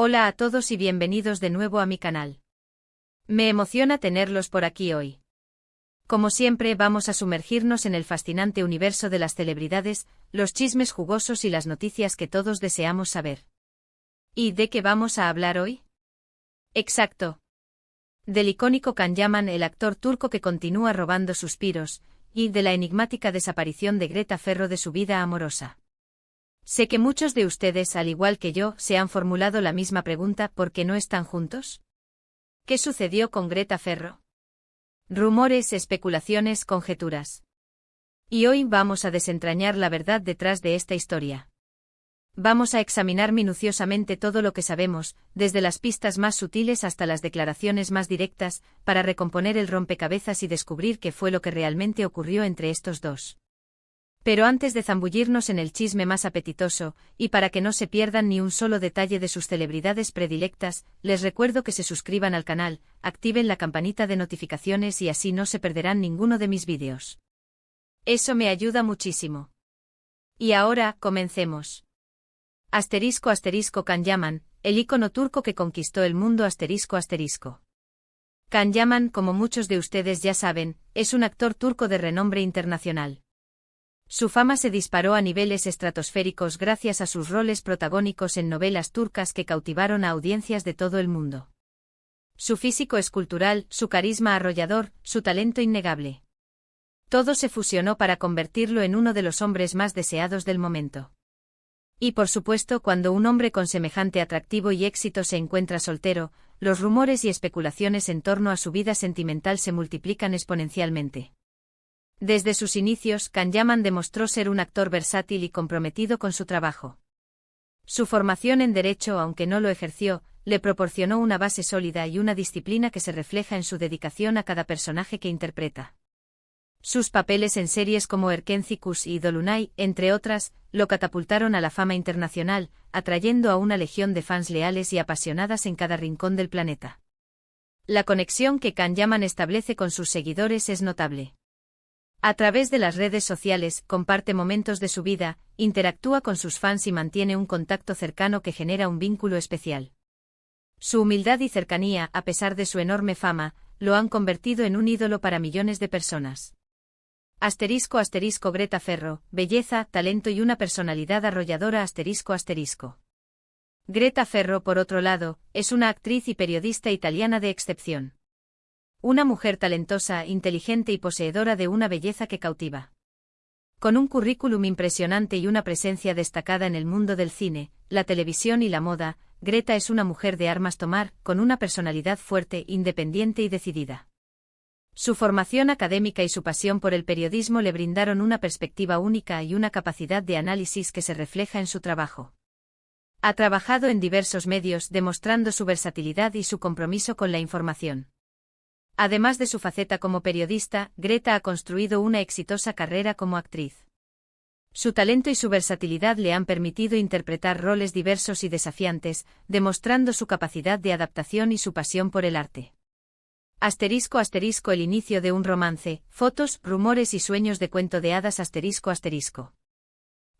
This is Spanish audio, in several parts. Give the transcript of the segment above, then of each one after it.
Hola a todos y bienvenidos de nuevo a mi canal. Me emociona tenerlos por aquí hoy. Como siempre, vamos a sumergirnos en el fascinante universo de las celebridades, los chismes jugosos y las noticias que todos deseamos saber. ¿Y de qué vamos a hablar hoy? Exacto. Del icónico Can Yaman, el actor turco que continúa robando suspiros, y de la enigmática desaparición de Greta Ferro de su vida amorosa. Sé que muchos de ustedes, al igual que yo, se han formulado la misma pregunta: ¿por qué no están juntos? ¿Qué sucedió con Greta Ferro? Rumores, especulaciones, conjeturas. Y hoy vamos a desentrañar la verdad detrás de esta historia. Vamos a examinar minuciosamente todo lo que sabemos, desde las pistas más sutiles hasta las declaraciones más directas, para recomponer el rompecabezas y descubrir qué fue lo que realmente ocurrió entre estos dos. Pero antes de zambullirnos en el chisme más apetitoso, y para que no se pierdan ni un solo detalle de sus celebridades predilectas, les recuerdo que se suscriban al canal, activen la campanita de notificaciones y así no se perderán ninguno de mis vídeos. Eso me ayuda muchísimo. Y ahora, comencemos. Can Yaman, el ícono turco que conquistó el mundo. Can Yaman, como muchos de ustedes ya saben, es un actor turco de renombre internacional. Su fama se disparó a niveles estratosféricos gracias a sus roles protagónicos en novelas turcas que cautivaron a audiencias de todo el mundo. Su físico escultural, su carisma arrollador, su talento innegable. Todo se fusionó para convertirlo en uno de los hombres más deseados del momento. Y por supuesto, cuando un hombre con semejante atractivo y éxito se encuentra soltero, los rumores y especulaciones en torno a su vida sentimental se multiplican exponencialmente. Desde sus inicios, Can Yaman demostró ser un actor versátil y comprometido con su trabajo. Su formación en Derecho, aunque no lo ejerció, le proporcionó una base sólida y una disciplina que se refleja en su dedicación a cada personaje que interpreta. Sus papeles en series como Erkenci y Dolunay, entre otras, lo catapultaron a la fama internacional, atrayendo a una legión de fans leales y apasionadas en cada rincón del planeta. La conexión que Can Yaman establece con sus seguidores es notable. A través de las redes sociales, comparte momentos de su vida, interactúa con sus fans y mantiene un contacto cercano que genera un vínculo especial. Su humildad y cercanía, a pesar de su enorme fama, lo han convertido en un ídolo para millones de personas. Greta Ferro, belleza, talento y una personalidad arrolladora. Greta Ferro, por otro lado, es una actriz y periodista italiana de excepción. Una mujer talentosa, inteligente y poseedora de una belleza que cautiva. Con un currículum impresionante y una presencia destacada en el mundo del cine, la televisión y la moda, Greta es una mujer de armas tomar, con una personalidad fuerte, independiente y decidida. Su formación académica y su pasión por el periodismo le brindaron una perspectiva única y una capacidad de análisis que se refleja en su trabajo. Ha trabajado en diversos medios, demostrando su versatilidad y su compromiso con la información. Además de su faceta como periodista, Greta ha construido una exitosa carrera como actriz. Su talento y su versatilidad le han permitido interpretar roles diversos y desafiantes, demostrando su capacidad de adaptación y su pasión por el arte. El inicio de un romance, fotos, rumores y sueños de cuento de hadas.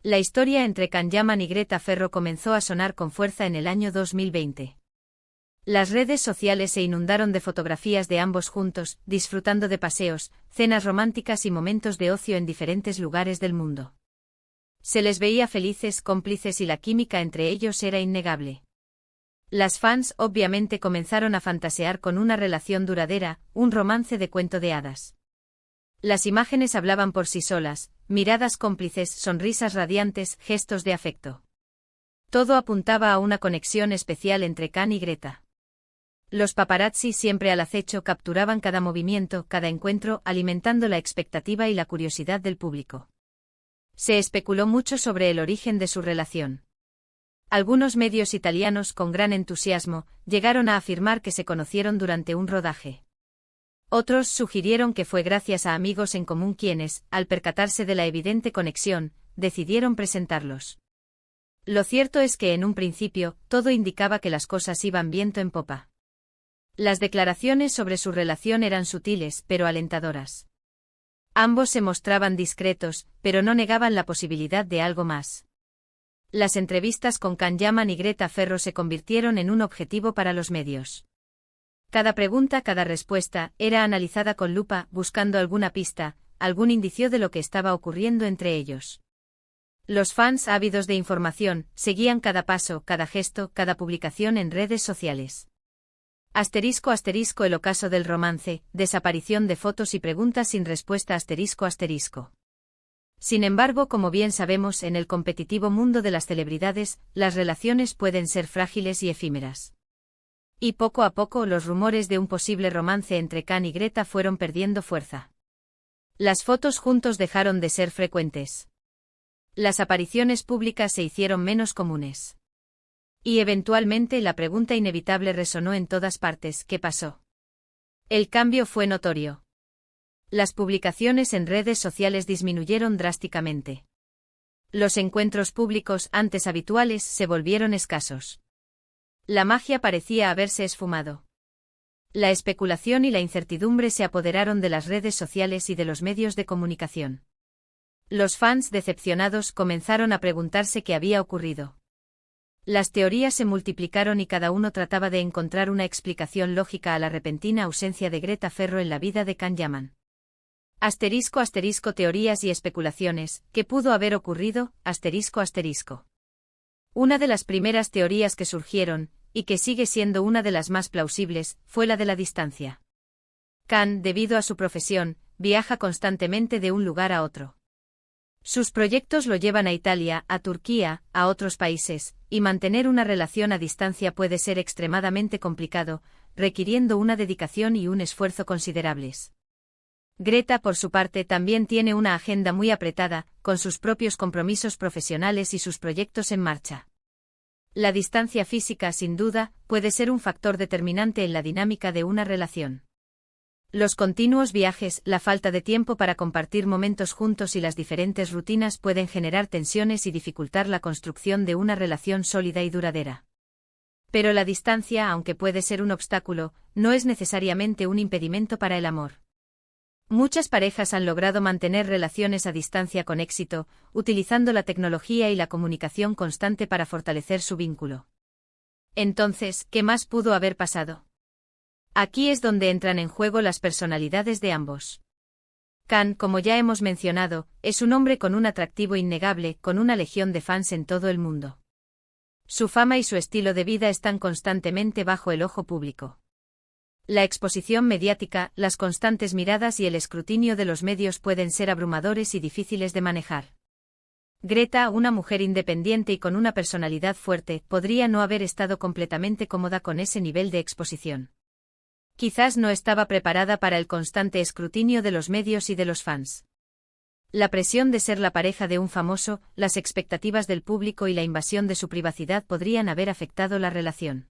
La historia entre Can Yaman y Greta Ferro comenzó a sonar con fuerza en el año 2020. Las redes sociales se inundaron de fotografías de ambos juntos, disfrutando de paseos, cenas románticas y momentos de ocio en diferentes lugares del mundo. Se les veía felices, cómplices y la química entre ellos era innegable. Las fans obviamente comenzaron a fantasear con una relación duradera, un romance de cuento de hadas. Las imágenes hablaban por sí solas, miradas cómplices, sonrisas radiantes, gestos de afecto. Todo apuntaba a una conexión especial entre Can y Greta. Los paparazzi, siempre al acecho, capturaban cada movimiento, cada encuentro, alimentando la expectativa y la curiosidad del público. Se especuló mucho sobre el origen de su relación. Algunos medios italianos, con gran entusiasmo, llegaron a afirmar que se conocieron durante un rodaje. Otros sugirieron que fue gracias a amigos en común quienes, al percatarse de la evidente conexión, decidieron presentarlos. Lo cierto es que en un principio, todo indicaba que las cosas iban viento en popa. Las declaraciones sobre su relación eran sutiles, pero alentadoras. Ambos se mostraban discretos, pero no negaban la posibilidad de algo más. Las entrevistas con Can Yaman y Greta Ferro se convirtieron en un objetivo para los medios. Cada pregunta, cada respuesta, era analizada con lupa, buscando alguna pista, algún indicio de lo que estaba ocurriendo entre ellos. Los fans, ávidos de información, seguían cada paso, cada gesto, cada publicación en redes sociales. Asterisco asterisco el ocaso del romance, desaparición de fotos y preguntas sin respuesta asterisco asterisco. Sin embargo, como bien sabemos, en el competitivo mundo de las celebridades, las relaciones pueden ser frágiles y efímeras. Y poco a poco los rumores de un posible romance entre Can y Greta fueron perdiendo fuerza. Las fotos juntos dejaron de ser frecuentes. Las apariciones públicas se hicieron menos comunes. Y eventualmente la pregunta inevitable resonó en todas partes: ¿qué pasó? El cambio fue notorio. Las publicaciones en redes sociales disminuyeron drásticamente. Los encuentros públicos, antes habituales, se volvieron escasos. La magia parecía haberse esfumado. La especulación y la incertidumbre se apoderaron de las redes sociales y de los medios de comunicación. Los fans, decepcionados, comenzaron a preguntarse qué había ocurrido. Las teorías se multiplicaron y cada uno trataba de encontrar una explicación lógica a la repentina ausencia de Greta Ferro en la vida de Can Yaman. Asterisco asterisco teorías y especulaciones, ¿qué pudo haber ocurrido? Asterisco asterisco. Una de las primeras teorías que surgieron, y que sigue siendo una de las más plausibles, fue la de la distancia. Can, debido a su profesión, viaja constantemente de un lugar a otro. Sus proyectos lo llevan a Italia, a Turquía, a otros países, y mantener una relación a distancia puede ser extremadamente complicado, requiriendo una dedicación y un esfuerzo considerables. Greta, por su parte, también tiene una agenda muy apretada, con sus propios compromisos profesionales y sus proyectos en marcha. La distancia física, sin duda, puede ser un factor determinante en la dinámica de una relación. Los continuos viajes, la falta de tiempo para compartir momentos juntos y las diferentes rutinas pueden generar tensiones y dificultar la construcción de una relación sólida y duradera. Pero la distancia, aunque puede ser un obstáculo, no es necesariamente un impedimento para el amor. Muchas parejas han logrado mantener relaciones a distancia con éxito, utilizando la tecnología y la comunicación constante para fortalecer su vínculo. Entonces, ¿qué más pudo haber pasado? Aquí es donde entran en juego las personalidades de ambos. Can, como ya hemos mencionado, es un hombre con un atractivo innegable, con una legión de fans en todo el mundo. Su fama y su estilo de vida están constantemente bajo el ojo público. La exposición mediática, las constantes miradas y el escrutinio de los medios pueden ser abrumadores y difíciles de manejar. Greta, una mujer independiente y con una personalidad fuerte, podría no haber estado completamente cómoda con ese nivel de exposición. Quizás no estaba preparada para el constante escrutinio de los medios y de los fans. La presión de ser la pareja de un famoso, las expectativas del público y la invasión de su privacidad podrían haber afectado la relación.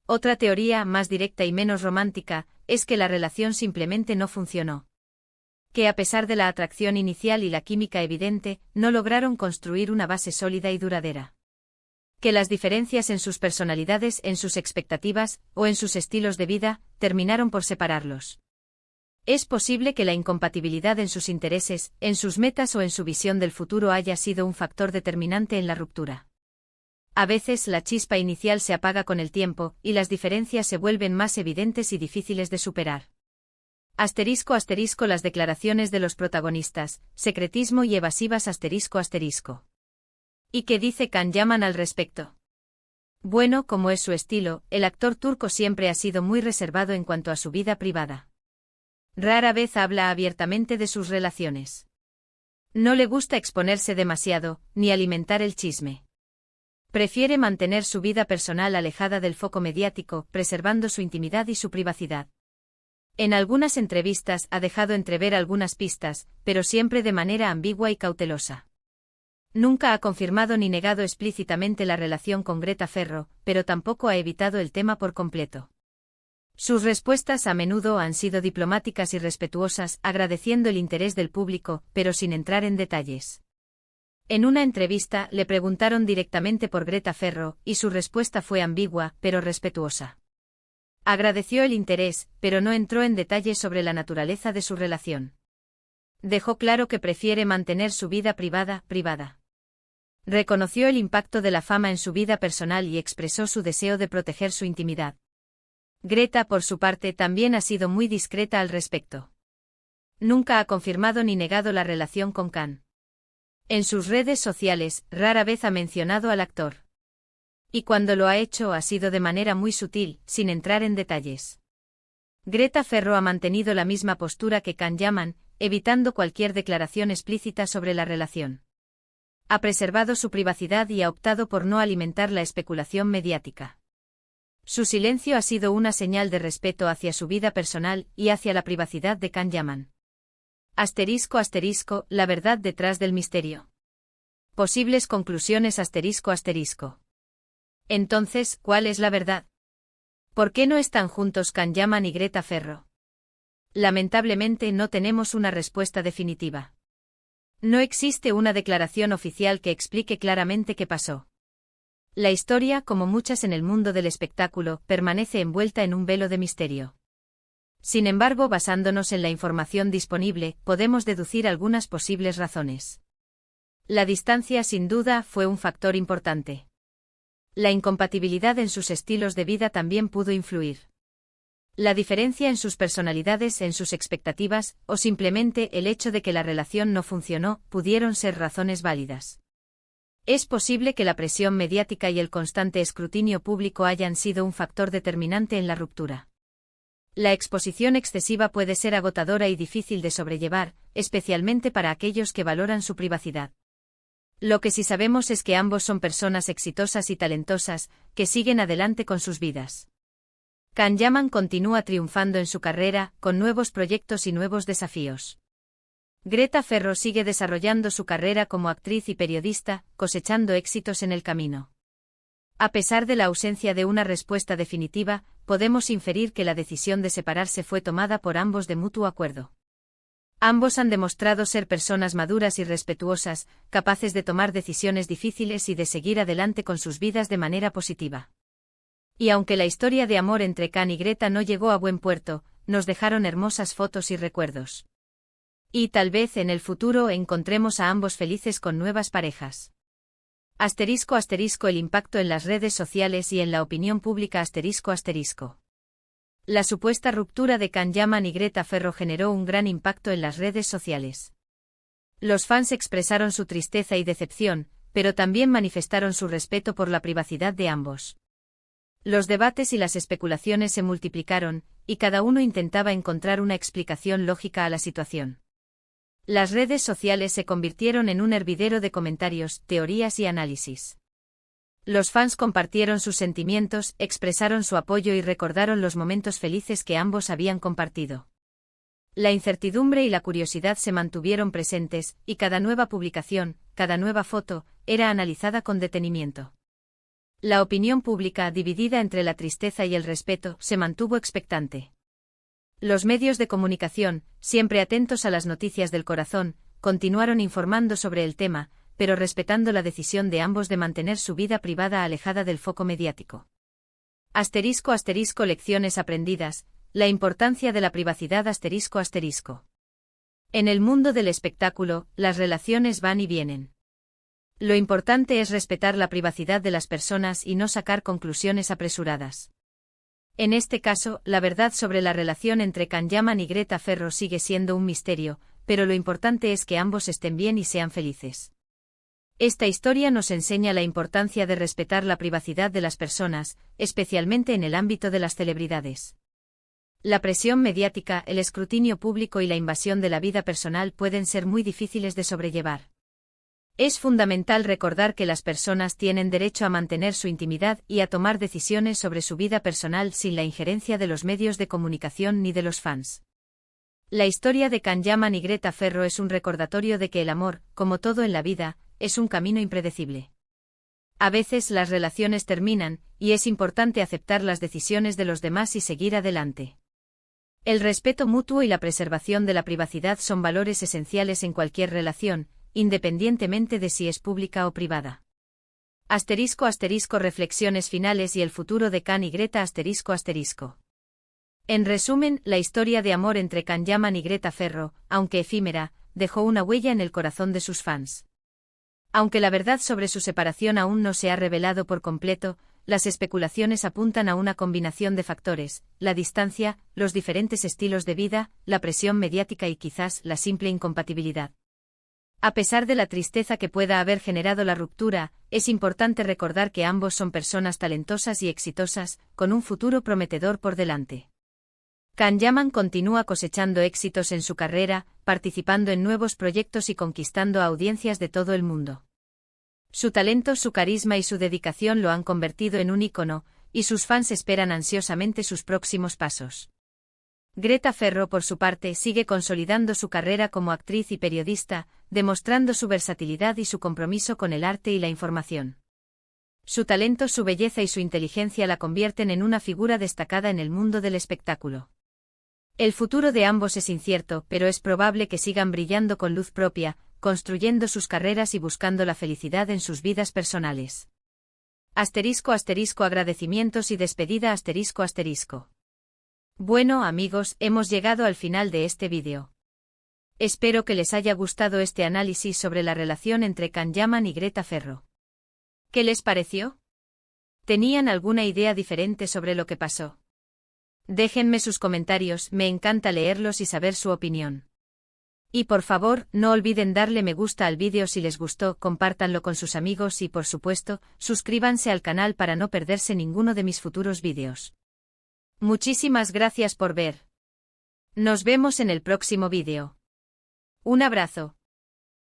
Otra teoría, más directa y menos romántica, es que la relación simplemente no funcionó. Que a pesar de la atracción inicial y la química evidente, no lograron construir una base sólida y duradera. Que las diferencias en sus personalidades, en sus expectativas, o en sus estilos de vida, terminaron por separarlos. Es posible que la incompatibilidad en sus intereses, en sus metas o en su visión del futuro haya sido un factor determinante en la ruptura. A veces la chispa inicial se apaga con el tiempo, y las diferencias se vuelven más evidentes y difíciles de superar. Asterisco asterisco las declaraciones de los protagonistas, secretismo y evasivas asterisco asterisco. ¿Y qué dice Can Yaman al respecto? Bueno, como es su estilo, el actor turco siempre ha sido muy reservado en cuanto a su vida privada. Rara vez habla abiertamente de sus relaciones. No le gusta exponerse demasiado, ni alimentar el chisme. Prefiere mantener su vida personal alejada del foco mediático, preservando su intimidad y su privacidad. En algunas entrevistas ha dejado entrever algunas pistas, pero siempre de manera ambigua y cautelosa. Nunca ha confirmado ni negado explícitamente la relación con Greta Ferro, pero tampoco ha evitado el tema por completo. Sus respuestas a menudo han sido diplomáticas y respetuosas, agradeciendo el interés del público, pero sin entrar en detalles. En una entrevista le preguntaron directamente por Greta Ferro, y su respuesta fue ambigua, pero respetuosa. Agradeció el interés, pero no entró en detalles sobre la naturaleza de su relación. Dejó claro que prefiere mantener su vida privada. Reconoció el impacto de la fama en su vida personal y expresó su deseo de proteger su intimidad. Greta, por su parte, también ha sido muy discreta al respecto. Nunca ha confirmado ni negado la relación con Khan. En sus redes sociales, rara vez ha mencionado al actor. Y cuando lo ha hecho ha sido de manera muy sutil, sin entrar en detalles. Greta Ferro ha mantenido la misma postura que Khan Yaman, evitando cualquier declaración explícita sobre la relación. Ha preservado su privacidad y ha optado por no alimentar la especulación mediática. Su silencio ha sido una señal de respeto hacia su vida personal y hacia la privacidad de Khan Yaman. ***, la verdad detrás del misterio. Posibles conclusiones ***. Entonces, ¿cuál es la verdad? ¿Por qué no están juntos Khan Yaman y Greta Ferro? Lamentablemente no tenemos una respuesta definitiva. No existe una declaración oficial que explique claramente qué pasó. La historia, como muchas en el mundo del espectáculo, permanece envuelta en un velo de misterio. Sin embargo, basándonos en la información disponible, podemos deducir algunas posibles razones. La distancia, sin duda, fue un factor importante. La incompatibilidad en sus estilos de vida también pudo influir. La diferencia en sus personalidades, en sus expectativas, o simplemente el hecho de que la relación no funcionó, pudieron ser razones válidas. Es posible que la presión mediática y el constante escrutinio público hayan sido un factor determinante en la ruptura. La exposición excesiva puede ser agotadora y difícil de sobrellevar, especialmente para aquellos que valoran su privacidad. Lo que sí sabemos es que ambos son personas exitosas y talentosas, que siguen adelante con sus vidas. Khan Yaman continúa triunfando en su carrera, con nuevos proyectos y nuevos desafíos. Greta Ferro sigue desarrollando su carrera como actriz y periodista, cosechando éxitos en el camino. A pesar de la ausencia de una respuesta definitiva, podemos inferir que la decisión de separarse fue tomada por ambos de mutuo acuerdo. Ambos han demostrado ser personas maduras y respetuosas, capaces de tomar decisiones difíciles y de seguir adelante con sus vidas de manera positiva. Y aunque la historia de amor entre Khan y Greta no llegó a buen puerto, nos dejaron hermosas fotos y recuerdos. Y tal vez en el futuro encontremos a ambos felices con nuevas parejas. ***, el impacto en las redes sociales y en la opinión pública ***. La supuesta ruptura de Khan Yaman y Greta Ferro generó un gran impacto en las redes sociales. Los fans expresaron su tristeza y decepción, pero también manifestaron su respeto por la privacidad de ambos. Los debates y las especulaciones se multiplicaron, y cada uno intentaba encontrar una explicación lógica a la situación. Las redes sociales se convirtieron en un hervidero de comentarios, teorías y análisis. Los fans compartieron sus sentimientos, expresaron su apoyo y recordaron los momentos felices que ambos habían compartido. La incertidumbre y la curiosidad se mantuvieron presentes, y cada nueva publicación, cada nueva foto, era analizada con detenimiento. La opinión pública, dividida entre la tristeza y el respeto, se mantuvo expectante. Los medios de comunicación, siempre atentos a las noticias del corazón, continuaron informando sobre el tema, pero respetando la decisión de ambos de mantener su vida privada alejada del foco mediático. ***, lecciones aprendidas, la importancia de la privacidad ***. En el mundo del espectáculo, las relaciones van y vienen. Lo importante es respetar la privacidad de las personas y no sacar conclusiones apresuradas. En este caso, la verdad sobre la relación entre Khan Yaman y Greta Ferro sigue siendo un misterio, pero lo importante es que ambos estén bien y sean felices. Esta historia nos enseña la importancia de respetar la privacidad de las personas, especialmente en el ámbito de las celebridades. La presión mediática, el escrutinio público y la invasión de la vida personal pueden ser muy difíciles de sobrellevar. Es fundamental recordar que las personas tienen derecho a mantener su intimidad y a tomar decisiones sobre su vida personal sin la injerencia de los medios de comunicación ni de los fans. La historia de Khan Yaman y Greta Ferro es un recordatorio de que el amor, como todo en la vida, es un camino impredecible. A veces las relaciones terminan, y es importante aceptar las decisiones de los demás y seguir adelante. El respeto mutuo y la preservación de la privacidad son valores esenciales en cualquier relación, independientemente de si es pública o privada. ***, reflexiones finales y el futuro de Khan y Greta ***. En resumen, la historia de amor entre Khan Yaman y Greta Ferro, aunque efímera, dejó una huella en el corazón de sus fans. Aunque la verdad sobre su separación aún no se ha revelado por completo, las especulaciones apuntan a una combinación de factores: la distancia, los diferentes estilos de vida, la presión mediática y quizás la simple incompatibilidad. A pesar de la tristeza que pueda haber generado la ruptura, es importante recordar que ambos son personas talentosas y exitosas, con un futuro prometedor por delante. Can Yaman continúa cosechando éxitos en su carrera, participando en nuevos proyectos y conquistando a audiencias de todo el mundo. Su talento, su carisma y su dedicación lo han convertido en un ícono, y sus fans esperan ansiosamente sus próximos pasos. Greta Ferro, por su parte, sigue consolidando su carrera como actriz y periodista, demostrando su versatilidad y su compromiso con el arte y la información. Su talento, su belleza y su inteligencia la convierten en una figura destacada en el mundo del espectáculo. El futuro de ambos es incierto, pero es probable que sigan brillando con luz propia, construyendo sus carreras y buscando la felicidad en sus vidas personales. *** Agradecimientos y despedida ***. Bueno, amigos, hemos llegado al final de este vídeo. Espero que les haya gustado este análisis sobre la relación entre Can Yaman y Greta Ferro. ¿Qué les pareció? ¿Tenían alguna idea diferente sobre lo que pasó? Déjenme sus comentarios, me encanta leerlos y saber su opinión. Y por favor, no olviden darle me gusta al vídeo si les gustó, compártanlo con sus amigos y por supuesto, suscríbanse al canal para no perderse ninguno de mis futuros vídeos. Muchísimas gracias por ver. Nos vemos en el próximo vídeo. Un abrazo.